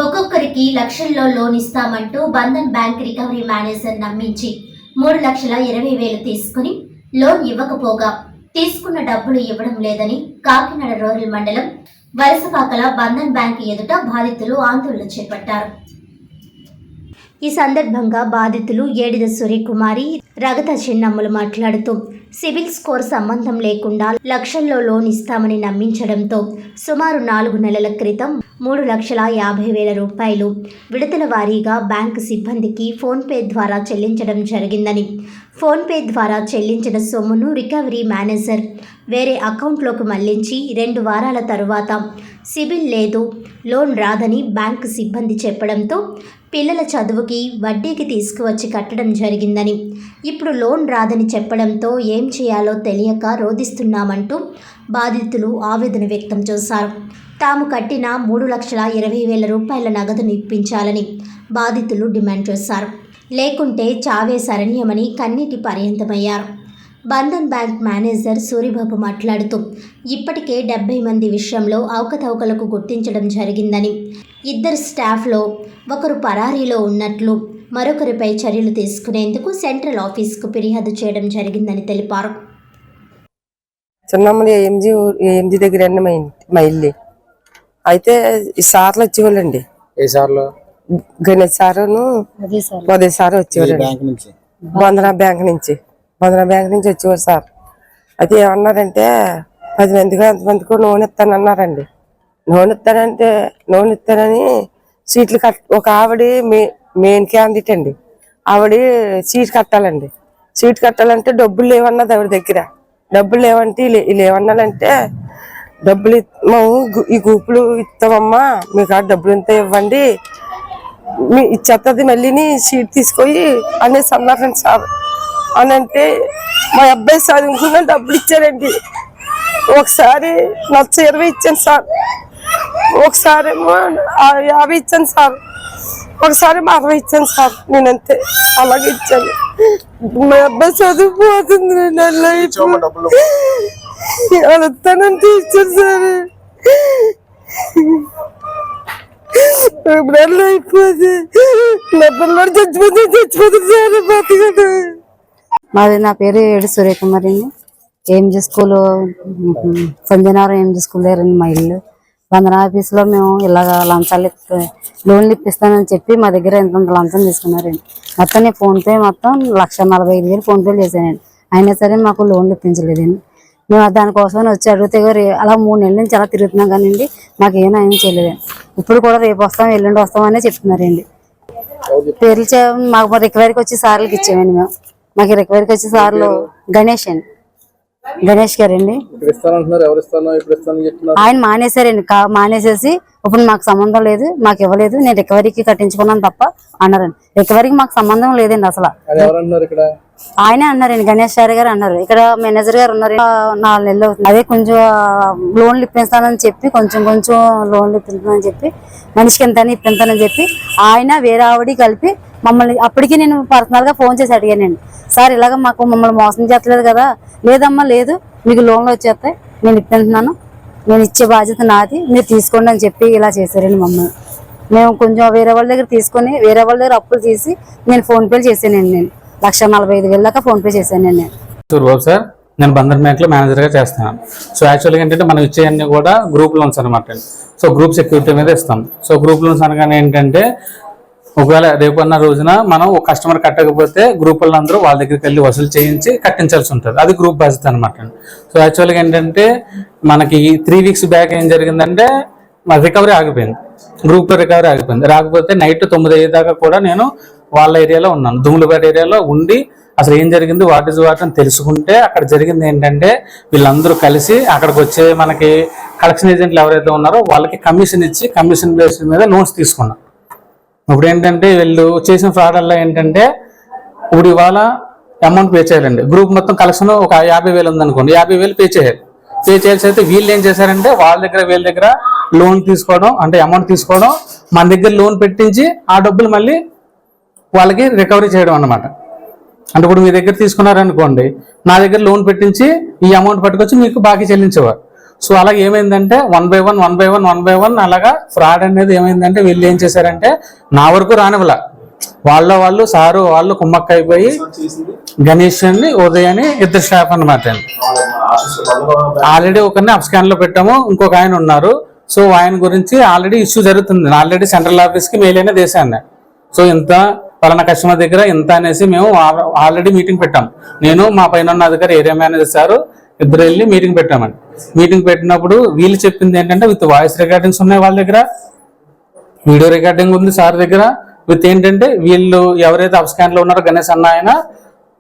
ఒక్కొక్కరికి లక్షల్లో లోన్ ఇస్తామంటూ బంధన్ బ్యాంక్ రికవరీ మేనేజర్ నమ్మించి 3,20,000 తీసుకుని లోన్ ఇవ్వకపోగా తీసుకున్న డబ్బులు ఇవ్వడం లేదని కాకినాడ రూరల్ మండలం వలసపాకల బంధన్ బ్యాంక్ ఎదుట బాధితులు ఆందోళన చేపట్టారు. ఈ సందర్భంగా బాధితులు ఏడిద సూర్యకుమారి, రగత చిన్నమ్మలు మాట్లాడుతూ సిబిల్ స్కోర్ సంబంధం లేకుండా లక్షల్లో లోన్ ఇస్తామని నమ్మించడంతో సుమారు 4 నెలల క్రితం 3,50,000 రూపాయలు విడతల వారీగా బ్యాంకు సిబ్బందికి ఫోన్పే ద్వారా చెల్లించడం జరిగిందని, ఫోన్పే ద్వారా చెల్లించిన సొమ్మును రికవరీ మేనేజర్ వేరే అకౌంట్లోకి మళ్లించి 2 వారాల తరువాత సిబిల్ లేదు, లోన్ రాదని బ్యాంకు సిబ్బంది చెప్పడంతో పిల్లల చదువుకి వడ్డీకి తీసుకువచ్చి కట్టడం జరిగిందని, ఇప్పుడు లోన్ రాదని చెప్పడంతో ఏం చేయాలో తెలియక రోధిస్తున్నామంటూ బాధితులు ఆవేదన వ్యక్తం చేశారు. తాము కట్టిన 3,20,000 రూపాయల నగదును ఇప్పించాలని బాధితులు డిమాండ్ చేశారు. లేకుంటే చావే శరణ్యమని కన్నీటి పర్యంతమయ్యారు. బంధన్ బ్యాంక్ మేనేజర్ సూరిబాబు మాట్లాడుతూ ఇప్పటికే 70 మంది విషయంలో అవకతవకలకు గుర్తించడం జరిగిందని, 2 స్టాఫ్లో ఒకరు పరారీలో ఉన్నట్లు, మరొకరిపై చర్యలు తీసుకునేందుకు సెంట్రల్ ఆఫీస్కు ఫిర్యాదు చేయడం జరిగిందని తెలిపారు. చిన్నమ్మని ఏఎంజీ దగ్గర మా ఇల్లు అయితే ఈ సార్లు వచ్చేవాళ్ళండి. ఏ సార్లు? గణేష్ సారును ఉదయ్ సార్ వచ్చేవాళ్ళండి. బంధన బ్యాంక్ నుంచి వచ్చేవారు సార్. అయితే ఏమన్నారంటే 10 మందికి అంతమందికి లోన్ ఇస్తానన్నారండి. లోన్ ఇస్తానని సీట్లు ఒక ఆవిడ మెయిన్ క్యాండిడేట్ అండి. ఆవిడ సీట్ కట్టాలంటే డబ్బులు లేవన్నది ఆవిడ దగ్గర. డబ్బులు లేవంటే వీళ్ళు ఏమన్నారంటే డబ్బులు మేము ఈ గ్రూపులు ఇస్తామమ్మా, మీకు ఆ డబ్బులు ఇంత ఇవ్వండి, మీ ఇచ్చేస్తుంది మళ్ళీని సీట్ తీసుకొని అనేసి అన్నారండి సార్. అని అంటే మా అబ్బాయి చదువుకున్న డబ్బులు ఇచ్చారండి. ఒకసారి 120 ఇచ్చాను సార్, ఒకసారి 50 ఇచ్చాను సార్, ఒకసారి 60 ఇచ్చాను సార్. నేనంతే అలాగే ఇచ్చాను. మా అబ్బాయి చదువుపోతుంది, వెళ్తానంటే ఇచ్చాను సార్. ఇప్పుడు అయిపోతే నా పిల్లలు చచ్చిపోతుంది సార్. బతికడు. నా పేరు ఏడు సూర్యకుమారి అండి. ఏఎంజీ స్కూల్ సంజయనగరం ఏఎంజీ స్కూల్ దగ్గర మా ఇల్లు. బంధన ఆఫీస్లో మేము ఇలాగ లంచాలు లోన్లు ఇప్పిస్తానని చెప్పి మా దగ్గర ఎంత లంచం తీసుకున్నారండి. మొత్తం నేను ఫోన్పే మొత్తం 1,45,000 ఫోన్పేలు చేశానండి. అయినా సరే మాకు లోన్లు ఇప్పించలేదండి. మేము దానికోసం వచ్చి అడిగితే అలా 3 నెలల నుంచి అలా తిరుగుతున్నాం కానివ్వండి, మాకు ఏం చేయలేదండి. ఇప్పుడు కూడా రేపు వస్తాం ఎల్లుండి వస్తామనే చెప్తున్నారండి. పేర్లు మాకు రికవరీకి వచ్చి సార్లకి ఇచ్చామండి. మాకు రికవరీకి వచ్చే సార్లు గణేష్ గారండి. ఆయన మానేశారండి. మానేసేసి ఇప్పుడు మాకు సంబంధం లేదు, మాకు ఇవ్వలేదు, నేను రికవరీకి కట్టించుకున్నాను తప్ప అన్నారండి. రికవరీకి మాకు సంబంధం లేదండి అసలు. ఆయనే అన్నారండి, గణేష్ గారు అన్నారు. ఇక్కడ మేనేజర్ గారు ఉన్నారు. 4 నెలలు అవుతుంది. అదే కొంచెం లోన్లు ఇప్పిస్తానని చెప్పి కొంచెం లోన్లు ఇప్పిస్తానని చెప్పి మనిషికి ఎంతని ఇప్పిస్తానని చెప్పి ఆయన వేరే ఆవిడ కలిపి మమ్మల్ని, అప్పటికి నేను పర్సనల్ గా ఫోన్ చేసి అడిగానండి, సార్ ఇలాగ మాకు మమ్మల్ని మోసం చేస్తలేదు కదా. లేదమ్మా లేదు, మీకు లోన్లు వచ్చేస్తాయి, నేను ఇప్పిస్తున్నాను, నేను ఇచ్చే బాధ్యత నాది, మీరు తీసుకోండి అని చెప్పి ఇలా చేశారండి మమ్మల్ని. మేము కొంచెం వేరే వాళ్ళ దగ్గర తీసుకొని వేరే వాళ్ళ దగ్గర అప్పులు తీసి నేను ఫోన్పేలు చేశానండి. నేను 1,45,000 దాకా ఫోన్పే చేశానండి. సూర్బాబు సార్, నేను బంధన్ బ్యాంక్ లో మేనేజర్ గా చేస్తున్నాను. సో యాక్చువల్గా ఏంటంటే మనం ఇచ్చేయన్నీ కూడా గ్రూప్ లోన్స్ అనమాట. సో గ్రూప్ సెక్యూరిటీ మీద ఇస్తాం. సో గ్రూప్ లోన్స్ అనగానే ఏంటంటే ఒకవేళ రేపన్న రోజున మనం ఒక కస్టమర్ కట్టకపోతే గ్రూప్ వాళ్ళందరూ వాళ్ళ దగ్గరికి వెళ్ళి వసూలు చేయించి కట్టించాల్సి ఉంటుంది. అది గ్రూప్ బాధ్యత అనమాట. సో యాక్చువల్గా ఏంటంటే మనకి 3 వీక్స్ బ్యాక్ ఏం జరిగిందంటే మా రికవరీ ఆగిపోయింది, గ్రూప్ రికవరీ ఆగిపోయింది. రాకపోతే నైట్ 9 దాకా కూడా నేను వాళ్ళ ఏరియాలో ఉన్నాను, దుమ్ములపేట ఏరియాలో ఉండి అసలు ఏం జరిగింది వాట్ ఇస్ వాట్ అని తెలుసుకుంటే అక్కడ జరిగింది ఏంటంటే వీళ్ళందరూ కలిసి అక్కడికి వచ్చే మనకి కలెక్షన్ ఏజెంట్లు ఎవరైతే ఉన్నారో వాళ్ళకి కమిషన్ ఇచ్చి కమిషన్ బేస్ మీద లోన్స్ తీసుకున్నాం. ఇప్పుడు ఏంటంటే వీళ్ళు చేసిన ఫ్రాడ్ వల్ల ఏంటంటే ఇప్పుడు ఇవాళ అమౌంట్ పే చేయాలండి. గ్రూప్ మొత్తం కలెక్షన్ ఒక 50,000 ఉందనుకోండి, 50,000 పే చేయాల్సి అయితే వీళ్ళు ఏం చేశారంటే వాళ్ళ దగ్గర వీళ్ళ దగ్గర లోన్ తీసుకోవడం, అంటే అమౌంట్ తీసుకోవడం, మన దగ్గర లోన్ పెట్టించి ఆ డబ్బులు మళ్ళీ వాళ్ళకి రికవరీ చేయడం అన్నమాట. అంటే ఇప్పుడు మీ దగ్గర తీసుకున్నారనుకోండి, నా దగ్గర లోన్ పెట్టించి ఈ అమౌంట్ పట్టుకొచ్చి మీకు బాకీ చెల్లించేవారు. సో అలా ఏమైందంటే 1 by 1 అలాగా ఫ్రాడ్ అనేది ఏమైందంటే వీళ్ళు ఏం చేశారంటే నా వరకు రానివ్వలా, వాళ్ళు సారు వాళ్ళు కుమ్మక్క అయిపోయి గణేష్ అని ఉదయని ఇద్దరు స్టాఫ్ అనమాట. ఆల్రెడీ ఒకరిని అప్స్కాన్ లో పెట్టాము, ఇంకొక ఆయన ఉన్నారు. సో ఆయన గురించి ఆల్రెడీ ఇష్యూ జరుగుతుంది. ఆల్రెడీ సెంట్రల్ ఆఫీస్ కి మెయిల్ అయినా చేశాను. సో ఇంత పలానా కస్టమర్ దగ్గర ఇంత అనేసి మేము ఆల్రెడీ మీటింగ్ పెట్టాం. నేను మా పైన ఉన్న అధికారి ఏరియా మేనేజర్ సారు ఇద్దరు వెళ్ళి మీటింగ్ పెట్టామండి. మీటింగ్ పెట్టినప్పుడు వీళ్ళు చెప్పింది ఏంటంటే విత్ వాయిస్ రికార్డింగ్స్ ఉన్నాయి వాళ్ళ దగ్గర, వీడియో రికార్డింగ్ ఉంది సార్ దగ్గర. విత్ ఏంటంటే వీళ్ళు ఎవరైతే అప్స్కాన్ లో ఉన్నారో గణేష్ అన్న ఆయన,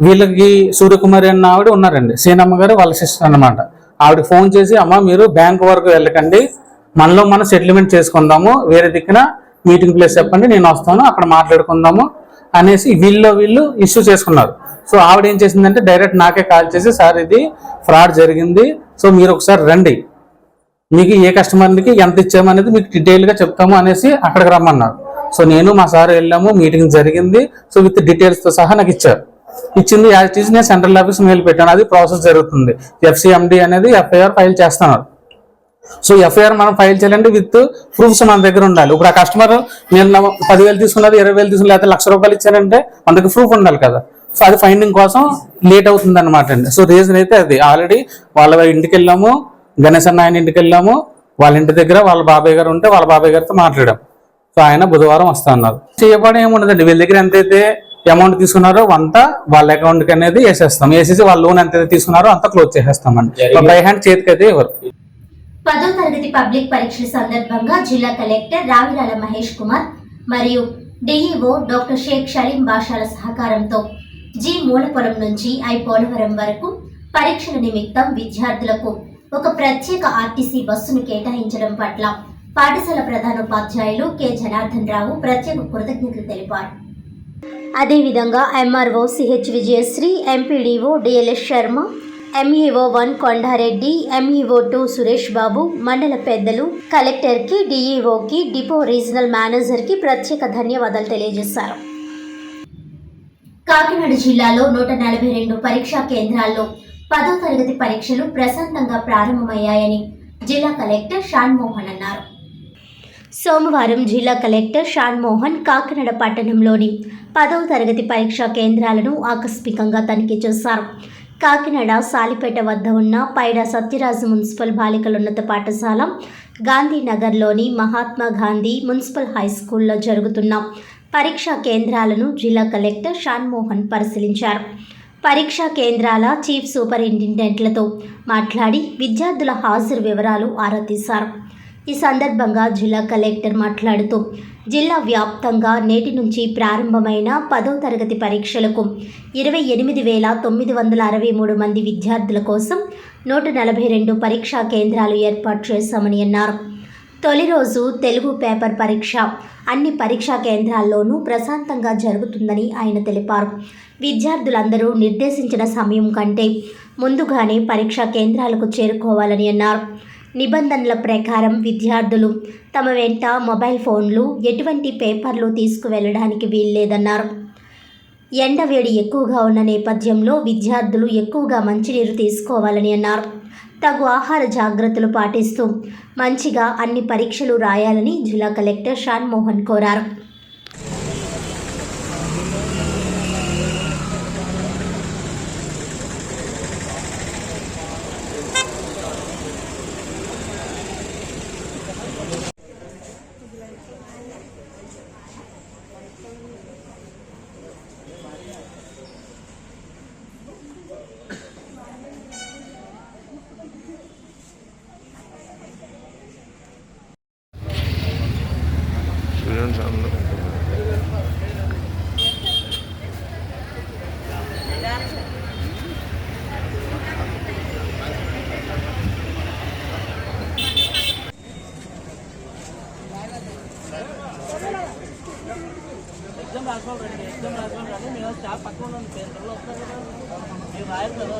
వీళ్ళకి సూర్యకుమారి అన్న ఆవిడ ఉన్నారండి, సీనమ్మ గారు వాళ్ళ సిస్టర్ అన్నమాట. ఆవిడ ఫోన్ చేసి అమ్మ మీరు బ్యాంక్ వరకు వెళ్ళకండి, మనలో మనం సెటిల్మెంట్ చేసుకుందాము, వేరే దిక్కున మీటింగ్ ప్లేస్ చెప్పండి నేను వస్తాను అక్కడ మాట్లాడుకుందాము అనేసి వీళ్ళు ఇష్యూ చేసుకున్నారు. సో ఆవిడ ఏం చేసిందంటే డైరెక్ట్ నాకే కాల్ చేసి సార్ ఇది ఫ్రాడ్ జరిగింది, సో మీరు ఒకసారి రండి, మీకు ఏ కస్టమర్కి ఎంత ఇచ్చామనేది మీకు డీటెయిల్గా చెప్తాము అనేసి అక్కడికి రమ్మన్నారు. సో నేను మా సార్ వెళ్ళాము, మీటింగ్ జరిగింది. సో విత్ డీటెయిల్స్తో సహా నాకు ఇచ్చారు. ఇచ్చింది యాజ్ ఇట్ ఈజ్ నేను సెంట్రల్ ఆఫీస్ మెయిల్ పెట్టాను, అది ప్రాసెస్ జరుగుతుంది. FCMD అనేది FIR ఫైల్ చేస్తున్నారు. సో FIR మనం ఫైల్ చేయాలంటే విత్ ప్రూఫ్స్ మన దగ్గర ఉండాలి. ఇప్పుడు ఆ కస్టమర్ నేను 10,000 తీసుకున్నది 20,000 తీసుకున్నది లేకపోతే ₹1,00,000 ఇచ్చానంటే మన దగ్గర ప్రూఫ్ ఉండాలి కదా. సో అది ఫైండింగ్ కోసం లేట్ అవుతుంది అనమాట అండి. సో రీజన్ అయితే అది ఆల్రెడీ వాళ్ళ ఇంటికి వెళ్ళాము, గణేష్ అన్న ఆయన ఇంటికి వెళ్ళాము, వాళ్ళ ఇంటి దగ్గర వాళ్ళ బాబాయ్ గారు ఉంటే వాళ్ళ బాబాయ్ గారితో మాట్లాడాం. సో ఆయన బుధవారం వస్తా అన్నారు. చేయబడి ఏముండదండి, వీళ్ళ దగ్గర ఎంతైతే అమౌంట్ తీసుకున్నారో అంతా వాళ్ళ అకౌంట్కి అనేది వేసేస్తాం, వేసేసి వాళ్ళ లోన్ ఎంతైతే తీసుకున్నారో అంతా క్లోజ్ చేసేస్తామండి. బై హ్యాండ్ చేతికి అయితే ఎవరు. 10వ తరగతి పబ్లిక్ పరీక్షల సందర్భంగా జిల్లా కలెక్టర్ రావిరాల మహేష్ కుమార్ మరియు డిఈఓ డాక్టర్ షేక్ షలీం బాషాల సహకారంతో జి మూలపురం నుంచి ఐ పోలవరం వరకు పరీక్షల నిమిత్తం విద్యార్థులకు ఒక ప్రత్యేక ఆర్టీసీ బస్సును కేటాయించడం పట్ల పాఠశాల ప్రధానోపాధ్యాయులు కె జనార్దన్ రావు ప్రత్యేక కృతజ్ఞతలు తెలిపారు. అదేవిధంగా MRO CH Vijayasri, MPDO DLS Sharma, MEO 1 Kondareddy, MEO 2 Suresh Babu, మండల పెద్దలు, కలెక్టర్కి, DEOకి, డిపో రీజనల్ మేనేజర్కి ప్రత్యేక ధన్యవాదాలు తెలియజేశారు. కాకినాడ జిల్లాలో 142 పరీక్షా కేంద్రాల్లో 10వ తరగతి పరీక్షలు ప్రశాంతంగా ప్రారంభమయ్యాయని జిల్లా కలెక్టర్ షాన్ మోహన్ అన్నారు. సోమవారం జిల్లా కలెక్టర్ షాన్ మోహన్ కాకినాడ పట్టణంలోని 10వ తరగతి పరీక్షా కేంద్రాలను ఆకస్మికంగా తనిఖీ చేశారు. కాకినాడ సాలిపేట వద్ద ఉన్న పైడా సత్యరాజు మున్సిపల్ బాలికలున్నత పాఠశాల, గాంధీనగర్లోని మహాత్మా గాంధీ మున్సిపల్ హై స్కూల్లో జరుగుతున్న పరీక్షా కేంద్రాలను జిల్లా కలెక్టర్ షాన్ మోహన్ పరిశీలించారు. పరీక్షా కేంద్రాల చీఫ్ సూపరింటెండెంట్లతో మాట్లాడి విద్యార్థుల హాజరు వివరాలు ఆరా తీశారు. ఈ సందర్భంగా జిల్లా కలెక్టర్ మాట్లాడుతూ జిల్లా వ్యాప్తంగా నేటి నుంచి ప్రారంభమైన 10వ తరగతి పరీక్షలకు 28,963 మంది విద్యార్థుల కోసం 142 పరీక్షా కేంద్రాలు ఏర్పాటు చేశామని అన్నారు. తొలి రోజు తెలుగు పేపర్ పరీక్ష అన్ని పరీక్షా కేంద్రాల్లోనూ ప్రశాంతంగా జరుగుతుందని ఆయన తెలిపారు. విద్యార్థులందరూ నిర్దేశించిన సమయం కంటే ముందుగానే పరీక్షా కేంద్రాలకు చేరుకోవాలని అన్నారు. నిబంధనల ప్రకారం విద్యార్థులు తమ వెంట మొబైల్ ఫోన్లు, ఎటువంటి పేపర్లు తీసుకువెళ్ళడానికి వీల్లేదన్నారు. ఎండవేడి ఎక్కువగా ఉన్న నేపథ్యంలో విద్యార్థులు ఎక్కువగా మంచినీరు తీసుకోవాలని అన్నారు. తగు ఆహార జాగ్రత్తలు పాటిస్తూ మంచిగా అన్ని పరీక్షలు రాయాలని జిల్లా కలెక్టర్ షాన్ మోహన్ కోరారు. ఎగ్జామ్ రాసుకోవాలి కానీ మీరు స్టాఫ్ పక్కన ఉన్న పేపర్లో వస్తారు కదా, మీరు రాయరు కదా.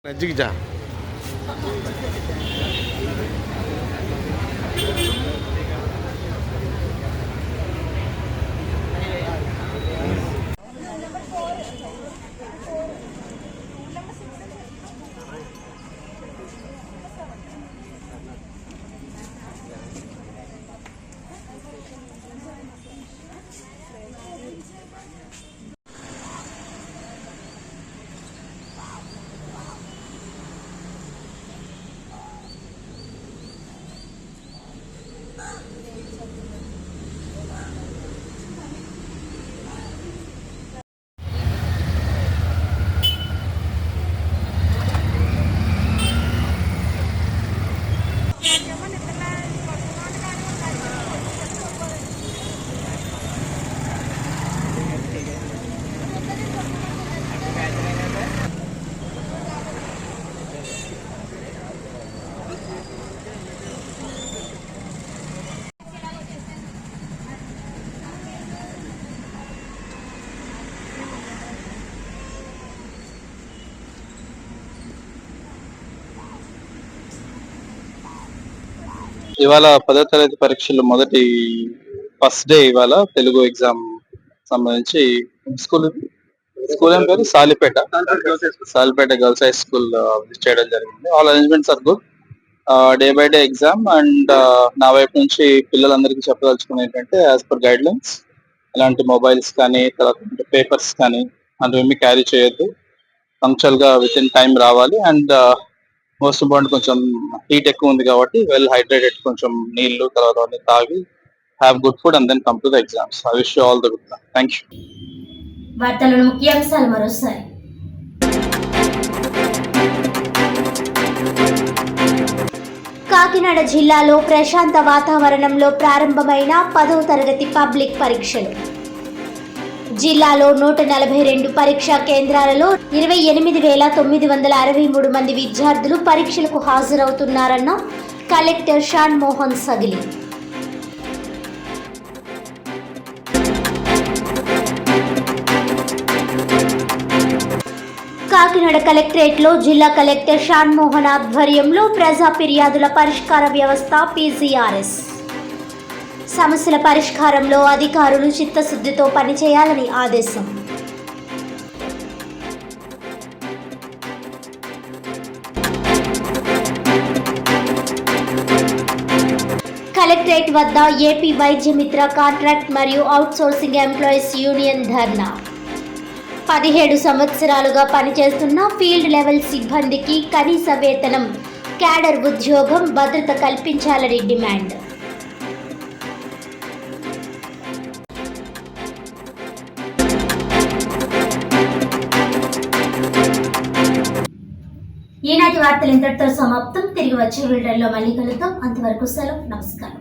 नजदीक जा। ఇవాళ 10వ తరగతి పరీక్షలు మొదటి ఫస్ట్ డే. ఇవాళ తెలుగు ఎగ్జామ్ సంబంధించి స్కూల్ ఏం పేరు Salipeta girls high school visit చేయడం జరిగింది. All arrangements are good. Day by day exam and నా వైపు నుంచి పిల్లలందరికీ చెప్పదలుచుకున్న ఏంటంటే యాజ్ పర్ గైడ్ లైన్స్ ఇలాంటి మొబైల్స్ కానీ తర్వాత పేపర్స్ కానీ అవేమి క్యారీ చేయొద్దు. పంక్చువల్ గా విత్ ఇన్ టైం రావాలి. అండ్ మోస్ట్ ఇంపార్టెంట్ కొంచెం హీట్ ఎక్కువ ఉంది కాబట్టి వెల్ హైడ్రేటెడ్, కొంచెం నీళ్లు తర్వాత అన్ని తాగి have good food and then come to the exams. I wish you all the good. Thank you. వార్తలను ముఖ్యాంశాలు మరోసారి. కాకినాడ జిల్లాలో ప్రశాంత వాతావరణంలో ప్రారంభమైన 10వ తరగతి పబ్లిక్ పరీక్షలు. జిల్లాలో 142 పరీక్షా కేంద్రాలలో 28,963 మంది విద్యార్థులు పరీక్షలకు హాజరవుతున్నారన్న కలెక్టర్ షాన్ మోహన్ సగిలి. కాకినాడ కలెక్టరేట్లో జిల్లా కలెక్టర్ షాన్ మోహన్ ఆధ్వర్యంలో ప్రజా ఫిర్యాదుల పరిష్కార వ్యవస్థ PCRS సమస్యల పరిష్కారంలో అధికారులు చిత్తశుద్ధితో పనిచేయాలని ఆదేశం. కలెక్టరేట్ వద్ద ఏపీ వైద్య మిత్ర కాంట్రాక్ట్ మరియు అవుట్సోర్సింగ్ ఎంప్లాయీస్ యూనియన్ ధర్నా. 17 సంవత్సరాలుగా పనిచేస్తున్న ఫీల్డ్ లెవెల్ సిబ్బందికి కనీస వేతనం, క్యాడర్ ఉద్యోగం, భద్రత కల్పించాలని డిమాండ్. ఈనాటి వార్తలు ఇంతటితో సమాప్తం. తిరిగి వచ్చే వీడియోలో మళ్ళీ కలుద్దాం. అంతవరకు సెలవు. నమస్కారం.